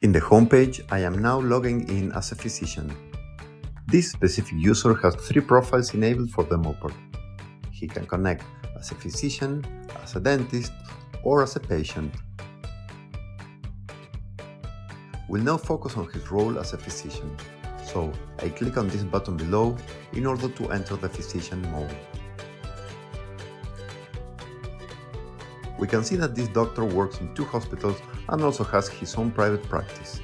In the homepage, I am now logging in as a physician. This specific user has 3 profiles enabled for the moped. He can connect as a physician, as a dentist, or as a patient. We'll now focus on his role as a physician, so I click on this button below in order to enter the physician mode. We can see that this doctor works in 2 hospitals and also has his own private practice.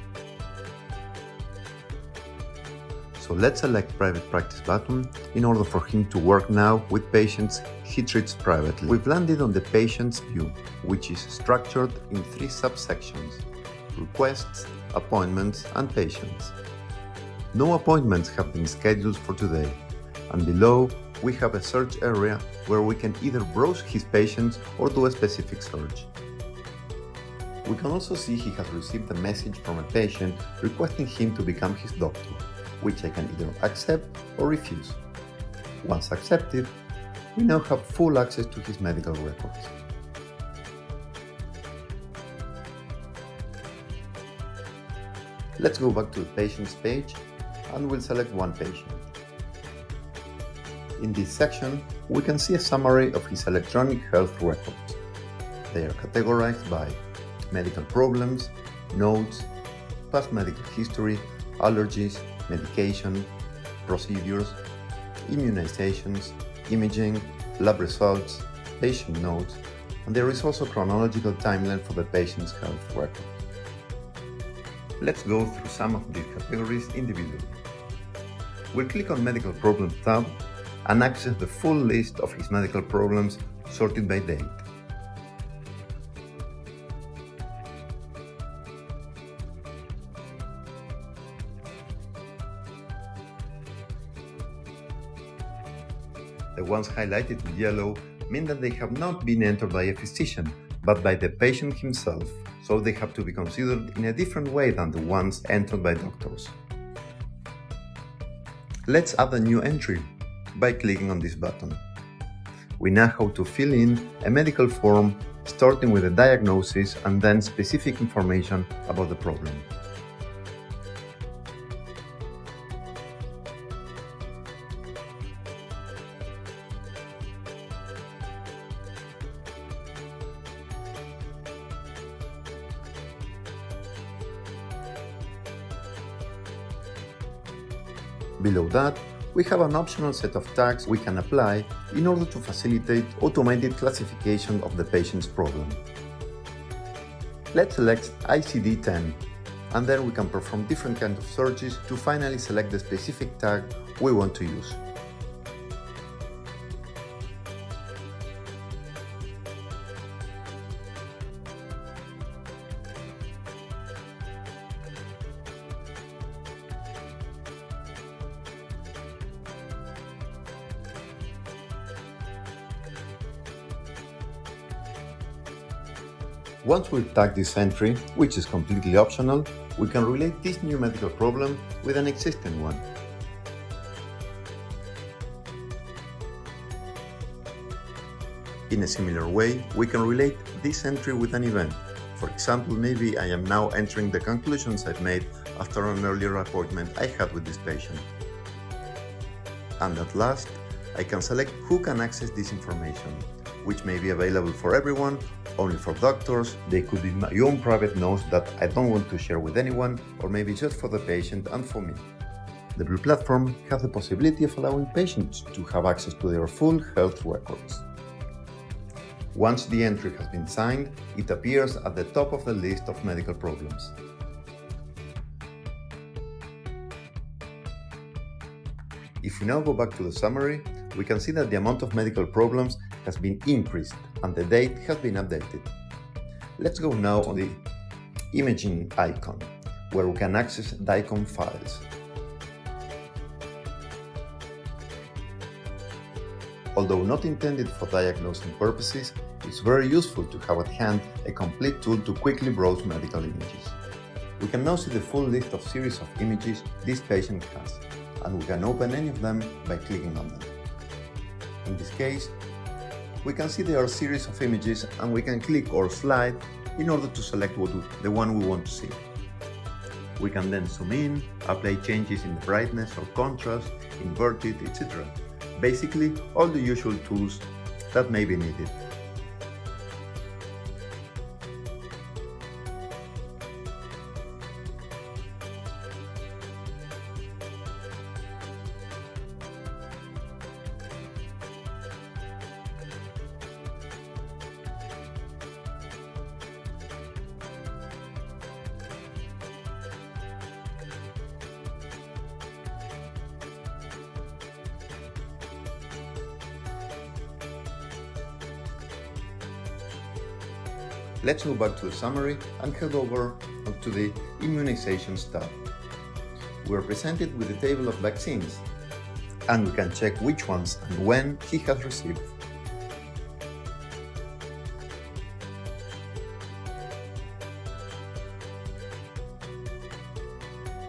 So let's select Private Practice button in order for him to work now with patients he treats privately. We've landed on the patient's view, which is structured in 3 subsections: requests, appointments, and patients. No appointments have been scheduled for today, and below we have a search area where we can either browse his patients or do a specific search. We can also see he has received a message from a patient requesting him to become his doctor, which I can either accept or refuse. Once accepted, we now have full access to his medical records. Let's go back to the patient's page and we'll select one patient. In this section, we can see a summary of his electronic health records. They are categorized by medical problems, notes, past medical history, allergies, medication, procedures, immunizations, imaging, lab results, patient notes, and there is also a chronological timeline for the patient's health record. Let's go through some of these categories individually. We'll click on Medical Problems tab and access the full list of his medical problems sorted by date. The ones highlighted in yellow mean that they have not been entered by a physician, but by the patient himself, so they have to be considered in a different way than the ones entered by doctors. Let's add a new entry by clicking on this button. We now have to fill in a medical form starting with a diagnosis and then specific information about the problem. Below that, we have an optional set of tags we can apply in order to facilitate automated classification of the patient's problem. Let's select ICD-10, and then we can perform different kinds of searches to finally select the specific tag we want to use. Once we've tagged this entry, which is completely optional, we can relate this new medical problem with an existing one. In a similar way, we can relate this entry with an event. For example, maybe I am now entering the conclusions I've made after an earlier appointment I had with this patient. And at last, I can select who can access this information, which may be available for everyone, only for doctors. They could be my own private notes that I don't want to share with anyone, or maybe just for the patient and for me. The Blu platform has the possibility of allowing patients to have access to their full health records. Once the entry has been signed, it appears at the top of the list of medical problems. If we now go back to the summary, we can see that the amount of medical problems has been increased and the date has been updated. Let's go now to the imaging icon, where we can access DICOM files. Although not intended for diagnosing purposes, it's very useful to have at hand a complete tool to quickly browse medical images. We can now see the full list of series of images this patient has, and we can open any of them by clicking on them. In this case, we can see there are a series of images and we can click or slide in order to select the one we want to see. We can then zoom in, apply changes in the brightness or contrast, invert it, etc. Basically, all the usual tools that may be needed. Let's go back to the summary and head over to the Immunizations tab. We are presented with a table of vaccines, and we can check which ones and when he has received.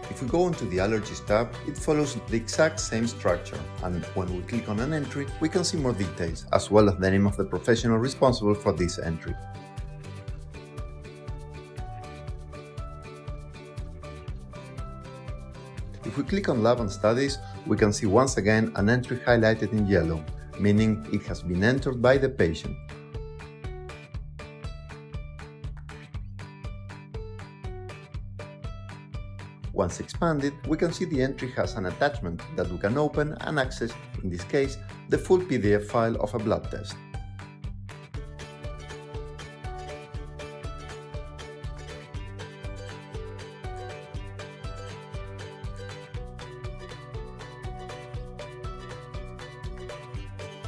If we go into the Allergies tab, it follows the exact same structure, and when we click on an entry, we can see more details, as well as the name of the professional responsible for this entry. If we click on Lab and Studies, we can see once again an entry highlighted in yellow, meaning it has been entered by the patient. Once expanded, we can see the entry has an attachment that we can open and access, in this case, the full PDF file of a blood test.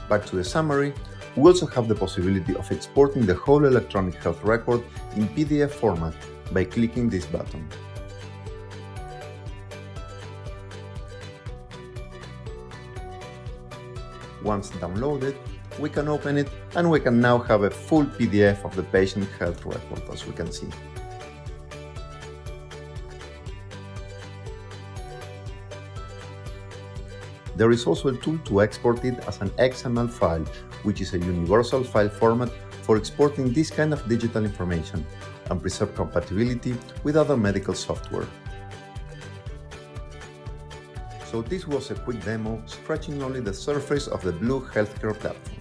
Back to the summary, we also have the possibility of exporting the whole electronic health record in PDF format by clicking this button. Once downloaded, we can open it and we can now have a full PDF of the patient health record, as we can see. There is also a tool to export it as an XML file, which is a universal file format for exporting this kind of digital information and preserve compatibility with other medical software. So this was a quick demo scratching only the surface of the Blu Healthcare platform.